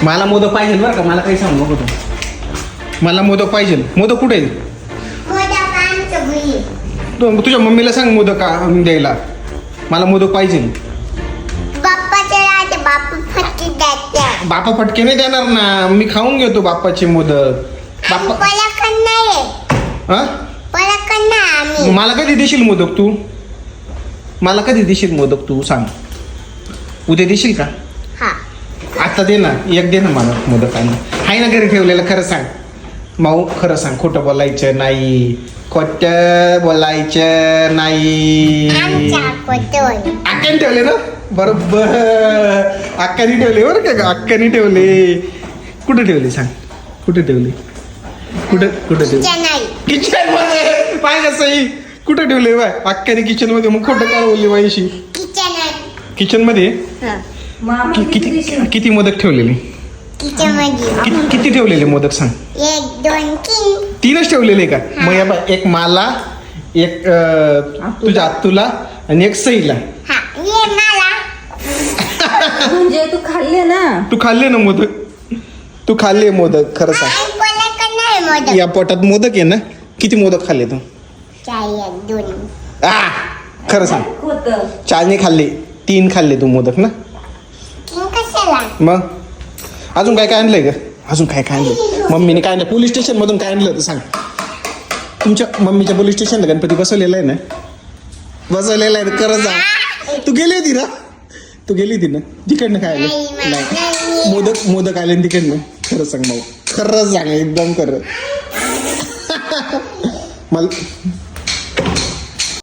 मला मोदक पाहिजे बरं का, मला काही सांगू नको तू. मला मोदक पाहिजे. मोदक कुठे आहे? तुझ्या मम्मीला सांग मोदक आणून द्यायला. मला मोदक पाहिजे. बापा फटके नाही देणार ना, मी खाऊन घेतो बाप्पाचे मोदक. बाप्पा हा? मला कधी देशील मोदक तू? मला कधी देशील मोदक तू सांग. उद्या देशील का? आता दे ना, एक दे ना मला मोदक. आणि आहे ना घरी ठेवलेलं? खरं सांग माऊ, खरं सांग. खोटं बोलायचं नाही, खोटं बोलायचं नाही. अक्काने ठेवले ना? बरोबर, अक्काने ठेवले बरं का? अक्काने ठेवले. कुठे ठेवले सांग? कुठे ठेवले? कुठे ठेवले? किचन मध्ये. पाय कसं कुठे ठेवले बाय? अक्काने किचन मध्ये. मग खोटं काय बोलली बाईशी? किचन मध्ये. किती मोदक ठेवलेले? किती ठेवलेले मोदक सांग? 1 2 3. 3च ठेवलेले का? मग या बाय, एक मला, एक तुझ्या आत्तूला आणि एक सईला. म्हणजे तू खाल्ले ना? तू खाल्ले ना मोदक? तू खाल्ले मोदक? खरं सांग. या पोटात मोदक आहे ना? किती मोदक खाल्ले तू? 2. खरं सांग. होतं 4 नाही खाल्ले, 3 खाल्ले तू मोदक ना? मग अजून काय काय आणलंय ग? अजून काय काय आणलं मम्मीने? काय आणलं? पोलीस स्टेशन मधून काय आणलं होतं सांग? तुमच्या मम्मीच्या पोलीस स्टेशनला गणपती बसवलेला आहे ना? बसवलेला आहे. खरं सांग. तू गेली होती ना? तू गेली होती ना? तिकडनं काय आलं? नाही. मोदक आले ना तिकडनं? खरं सांग भाऊ, खरं सांग, एकदम खरं. मला